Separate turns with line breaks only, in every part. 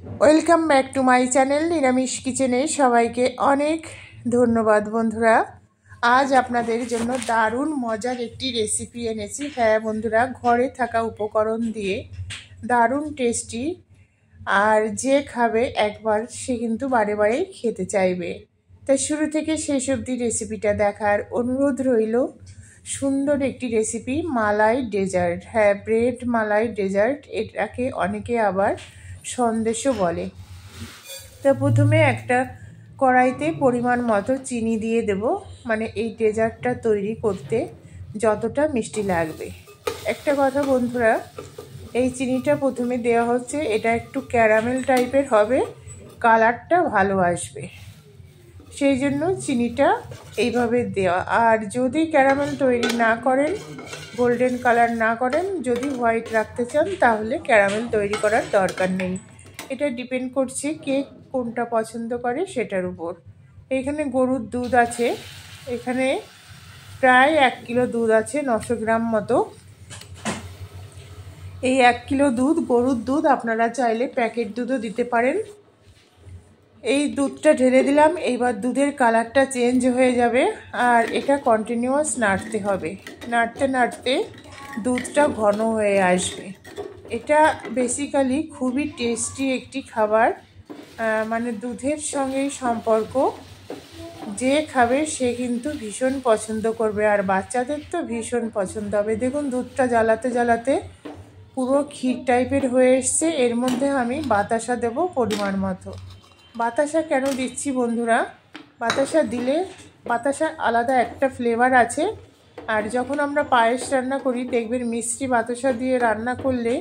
Welcome back to my channel নিরামিষ কিচেনে সবাইকে অনেক ধন্যবাদ বন্ধুরা। আজ আপনাদের জন্য দারুণ মজার একটি রেসিপি এনেছি। হ্যাঁ বন্ধুরা, ঘরে থাকা উপকরণ দিয়ে দারুণ টেস্টি, আর যে খাবে একবার সে কিন্তু বারে বারে খেতে চাইবে। তাই শুরু থেকে শেষ অবধি রেসিপিটা দেখার অনুরোধ রইল। সুন্দর একটি রেসিপি, মালাই ডেজার্ট। হ্যাঁ, ব্রেড মালাই ডেজার্ট, এটাকে অনেকে আবার সন্দেশও বলে। তো প্রথমে একটা কড়াইতে পরিমাণ মতো চিনি দিয়ে দেব, মানে এই ডেজার্টটা তৈরি করতে যতটা মিষ্টি লাগবে। একটা কথা বন্ধুরা, এই চিনিটা প্রথমে দেওয়া হচ্ছে, এটা একটু ক্যারামেল টাইপের হবে, কালারটা ভালো আসবে, সেই জন্য চিনিটা এইভাবে দেওয়া। আর যদি ক্যারামেল তৈরি না করেন, গোল্ডেন কালার না করেন, যদি হোয়াইট রাখতে চান, তাহলে ক্যারামেল তৈরি করার দরকার নেই। এটা ডিপেন্ড করছে কে কোনটা পছন্দ করে সেটার উপর। এখানে গরুর দুধ আছে, এখানে প্রায় 1 কিলো দুধ আছে, 900 গ্রাম মতো। এই 1 কিলো দুধ গরুর দুধ, আপনারা চাইলে প্যাকেট দুধও দিতে পারেন। এই দুধটা ঢেলে দিলাম। এইবার দুধের কালারটা চেঞ্জ হয়ে যাবে, আর এটা কন্টিনিউয়াস নাড়তে হবে। নাড়তে নাড়তে দুধটা ঘন হয়ে আসবে। এটা বেসিক্যালি খুবই টেস্টি একটি খাবার, মানে দুধের সঙ্গেই সম্পর্ক। যে খাবে সে কিন্তু ভীষণ পছন্দ করবে, আর বাচ্চাদের তো ভীষণ পছন্দ হবে। দেখুন দুধটা জ্বালাতে জ্বালাতে পুরো ক্ষীর টাইপের হয়ে এসছে। এর মধ্যে আমি বাতাসা দেব পরিমাণ মতো। বাতাসা কেন দিচ্ছি বন্ধুরা, বাতাসা দিলে, বাতাসার আলাদা একটা ফ্লেভার আছে। আর যখন আমরা পায়েস রান্না করি দেখবেন, মিষ্টি বাতাসা দিয়ে রান্না করলে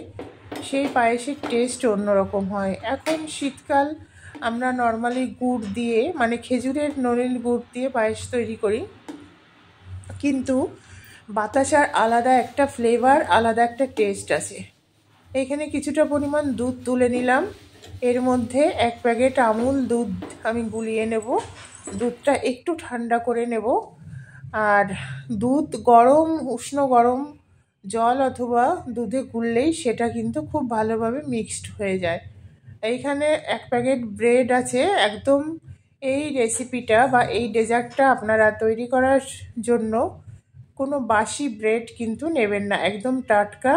সেই পায়েসের টেস্ট অন্যরকম হয়। এখন শীতকাল, আমরা নর্মালি গুড় দিয়ে, মানে খেজুরের নরিল গুড় দিয়ে পায়েস তৈরি করি, কিন্তু বাতাসার আলাদা একটা ফ্লেভার, আলাদা একটা টেস্ট আছে। এখানে কিছুটা পরিমাণ দুধ তুলে নিলাম। এর মধ্যে 1 প্যাকেট আমুল দুধ আমি গুলিয়ে নেব। দুধটা একটু ঠান্ডা করে নেব। আর দুধ গরম, উষ্ণ গরম জল অথবা দুধে গুললেই সেটা কিন্তু খুব ভালোভাবে মিক্সড হয়ে যায়। এইখানে 1 প্যাকেট ব্রেড আছে। একদম এই রেসিপিটা বা এই ডেজার্টটা আপনারা তৈরি করার জন্য কোনো বাসি ব্রেড কিন্তু নেবেন না, একদম টাটকা,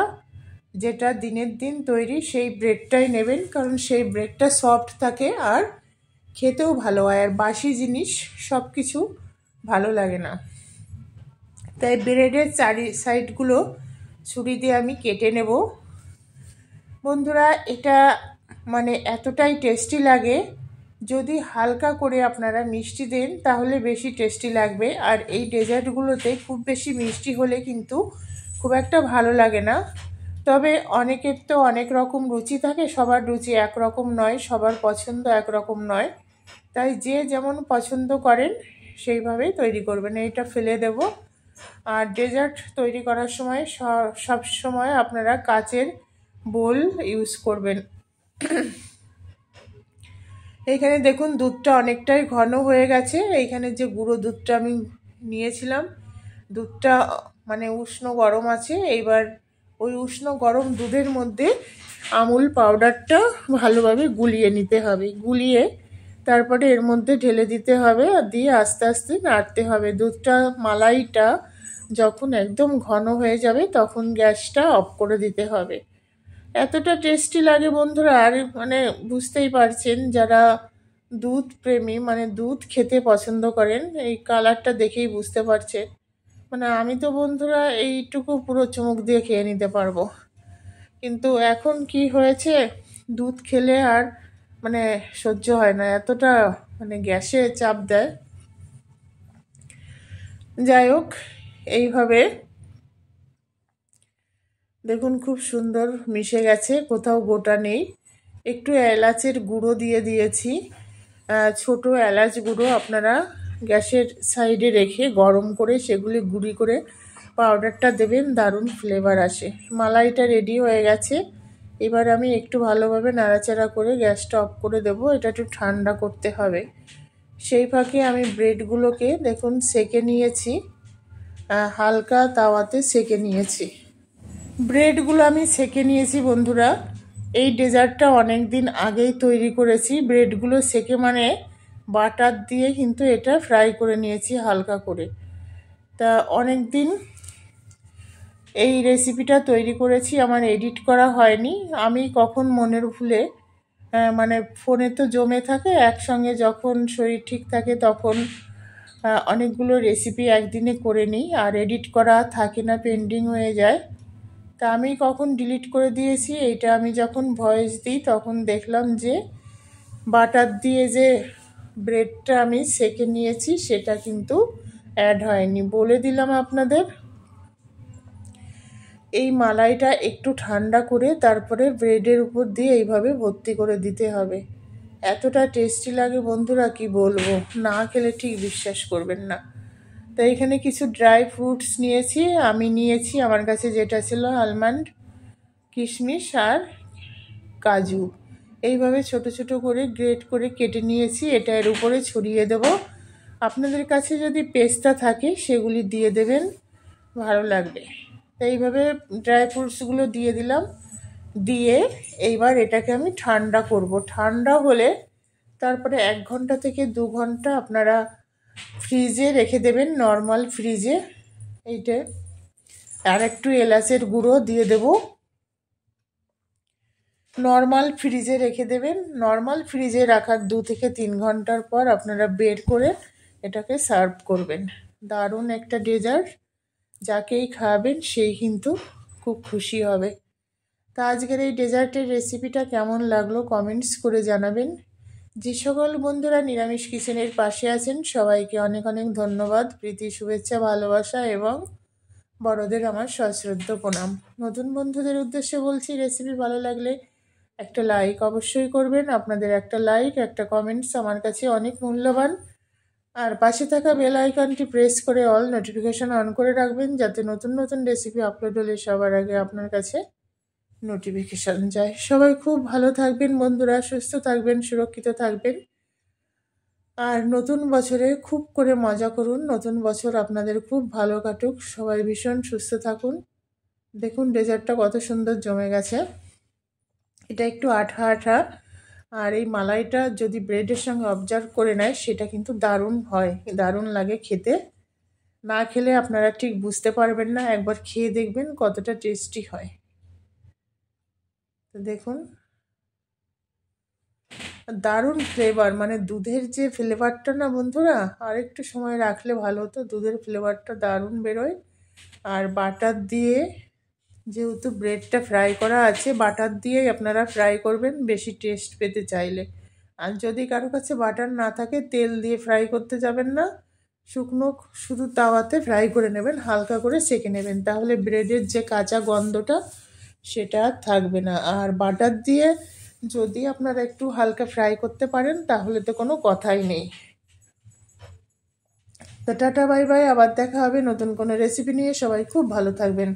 যেটা দিনের দিন তৈরি সেই ব্রেডটাই নেবেন, কারণ সেই ব্রেডটা সফট থাকে আর খেতেও ভালো হয়। আর বাসি জিনিস সব কিছু ভালো লাগে না। তাই ব্রেডের চারি সাইডগুলো ছুরি দিয়ে আমি কেটে নেব বন্ধুরা। এটা মানে এতটাই টেস্টি লাগে, যদি হালকা করে আপনারা মিষ্টি দেন তাহলে বেশি টেস্টি লাগবে। আর এই ডেজার্টগুলোতে খুব বেশি মিষ্টি হলে কিন্তু খুব একটা ভালো লাগে না। তবে অনেকের তো অনেক রকম রুচি থাকে, সবার রুচি একরকম নয়, সবার পছন্দ একরকম নয়। তাই যে যেমন পছন্দ করেন সেইভাবেই তৈরি করবেন। এইটা ফেলে দেব। আর ডেজার্ট তৈরি করার সময় সব সময় আপনারা কাচের বোল ইউজ করবেন। এইখানে দেখুন দুধটা অনেকটাই ঘন হয়ে গেছে। এইখানে যে গুঁড়ো দুধটা আমি নিয়েছিলাম, দুধটা মানে উষ্ণ গরম আছে। এইবার ওই উষ্ণ গরম দুধের মধ্যে আমুল পাউডারটা ভালোভাবে গুলিয়ে নিতে হবে। গুলিয়ে তারপরে এর মধ্যে ঢেলে দিতে হবে, আর দিয়ে আস্তে আস্তে নাড়তে হবে। দুধটা, মালাইটা যখন একদম ঘন হয়ে যাবে তখন গ্যাসটা অফ করে দিতে হবে। এতটা টেস্টি লাগে বন্ধুরা। আর মানে বুঝতেই পারছেন, যারা দুধ প্রেমী, মানে দুধ খেতে পছন্দ করেন, এই কালারটা দেখেই বুঝতে পারছেন। মানে আমি তো বন্ধুরা এইটুকু পুরো চুমুক দিয়ে খেয়ে নিতে পারবো। কিন্তু এখন কি হয়েছে, দুধ খেলে আর মানে সহ্য হয় না, এতটা মানে গ্যাসে চাপ দেয়। যাই হোক, এইভাবে দেখুন খুব সুন্দর মিশে গেছে, কোথাও গোটা নেই। একটু এলাচের গুঁড়ো দিয়ে দিয়েছি, ছোট এলাচ গুঁড়ো। আপনারা গ্যাসের সাইডে রেখে গরম করে সেগুলি গুঁড়ি করে পাউডারটা দেবেন, দারুণ ফ্লেভার আসে। মালাইটা রেডি হয়ে গেছে। এবার আমি একটু ভালোভাবে নাড়াচাড়া করে গ্যাসটা অফ করে দেবো। এটা একটু ঠান্ডা করতে হবে। সেই ফাঁকে আমি ব্রেডগুলোকে দেখুন সেকে নিয়েছি, হালকা তাওয়াতে সেকে নিয়েছি। ব্রেডগুলো আমি সেকে নিয়েছি বন্ধুরা। এই ডেজার্টটা অনেক দিন আগেই তৈরি করেছি, ব্রেডগুলো সেকে মানে বাটার দিয়ে কিন্তু এটা ফ্রাই করে নিয়েছি হালকা করে। তা অনেক দিন এই রেসিপিটা তৈরি করেছি, আমার এডিট করা হয়নি। আমি কখন মনের ভুলে মানে ফোনে তো জমে থাকে, একসঙ্গে যখন শরীর ঠিক থাকে তখন অনেকগুলো রেসিপি একদিনে করে নিই, আর এডিট করা থাকে না, পেন্ডিং হয়ে যায়। তা আমি কখন ডিলিট করে দিয়েছি, এইটা আমি যখন ভয়েস দিই তখন দেখলাম যে বাটার দিয়ে যে ব্রেডটা আমি সেকে নিয়েছি সেটা কিন্তু অ্যাড হয়নি। বলে দিলাম আপনাদের, এই মালাইটা একটু ঠান্ডা করে তারপরে ব্রেডের উপর দিয়ে এইভাবে ভর্তি করে দিতে হবে। এতটা টেস্টি লাগে বন্ধুরা, কি বলবো, না খেলে ঠিক বিশ্বাস করবেন না। তো এখানে কিছু ড্রাই ফ্রুটস নিয়েছি, আমি নিয়েছি আমার কাছে যেটা ছিল আলমন্ড, কিশমিশ আর কাজু। এইভাবে ছোট ছোট করে গ্রেট করে কেটে নিয়েছি, এটা এর উপরে ছড়িয়ে দেব। আপনাদের কাছে যদি পেস্তা থাকে সেগুলি দিয়ে দেবেন, ভালো লাগবে। তো এইভাবে ড্রাই ফ্রুটসগুলো দিয়ে দিলাম, দিয়ে এইবার এটাকে আমি ঠান্ডা করব। ঠান্ডা হলে তারপরে 1 ঘন্টা থেকে 2 ঘন্টা আপনারা ফ্রিজে রেখে দেবেন, নর্মাল ফ্রিজে। এইটা আর একটু এলাচের গুঁড়ো দিয়ে দেব, নর্মাল ফ্রিজে রেখে দেবেন। নর্মাল ফ্রিজে রাখার 2 থেকে 3 ঘন্টার পর আপনারা বের করে এটাকে সার্ভ করবেন। দারুণ একটা ডেজার্ট, যাকেই খাওয়াবেন সেই কিন্তু খুব খুশি হবে। তা আজকের এই ডেজার্টের রেসিপিটা কেমন লাগলো কমেন্টস করে জানাবেন। যে সকল বন্ধুরা নিরামিষ কিচেনের পাশে আছেন সবাইকে অনেক অনেক ধন্যবাদ, প্রীতি, শুভেচ্ছা, ভালোবাসা এবং বড়দের আমার সশ্রদ্ধ প্রণাম। নতুন বন্ধুদের উদ্দেশ্যে বলছি, রেসিপি ভালো লাগলে একটা লাইক অবশ্যই করবেন। আপনাদের একটা লাইক, একটা কমেন্টস আমার কাছে অনেক মূল্যবান। আর পাশে থাকা বেল আইকনটি প্রেস করে অল নোটিফিকেশন অন করে রাখবেন, যাতে নতুন নতুন রেসিপি আপলোড হলে সবার আগে আপনার কাছে নোটিফিকেশান যায়। সবাই খুব ভালো থাকবেন বন্ধুরা, সুস্থ থাকবেন, সুরক্ষিত থাকবেন। আর নতুন বছরে খুব করে মজা করুন, নতুন বছর আপনাদের খুব ভালো কাটুক, সবাই ভীষণ সুস্থ থাকুন। দেখুন ডেজার্টটা কত সুন্দর জমে গেছে, এটা একটু আঠা আঠা। আর এই মালাইটা যদি ব্রেডের সঙ্গে অবজার্ভ করে নেয় সেটা কিন্তু দারুণ হয়, দারুণ লাগে খেতে। না খেলে আপনারা ঠিক বুঝতে পারবেন না, একবার খেয়ে দেখবেন কতটা টেস্টি হয়। তো দেখুন দারুণ ফ্লেভার, মানে দুধের যে ফ্লেভারটা না বন্ধুরা, আর একটু সময় রাখলে ভালো হতো, দুধের ফ্লেভারটা দারুণ বেরোয়। আর বাটার দিয়ে, যেহেতু ব্রেডটা ফ্রাই করা আছে, বাটার দিয়েই আপনারা ফ্রাই করবেন বেশি টেস্ট পেতে চাইলে। আর যদি কারো কাছে বাটার না থাকে, তেল দিয়ে ফ্রাই করতে যাবেন না, শুকনো শুধু তাওয়াতে ফ্রাই করে নেবেন, হালকা করে সেঁকে নেবেন, তাহলে ব্রেডের যে কাঁচা গন্ধটা সেটা আর থাকবে না। আর বাটার দিয়ে যদি আপনারা একটু হালকা ফ্রাই করতে পারেন তাহলে তো কোনো কথাই নেই। তো টাটা বাই বাই, আবার দেখা হবে নতুন কোনো রেসিপি নিয়ে। সবাই খুব ভালো থাকবেন।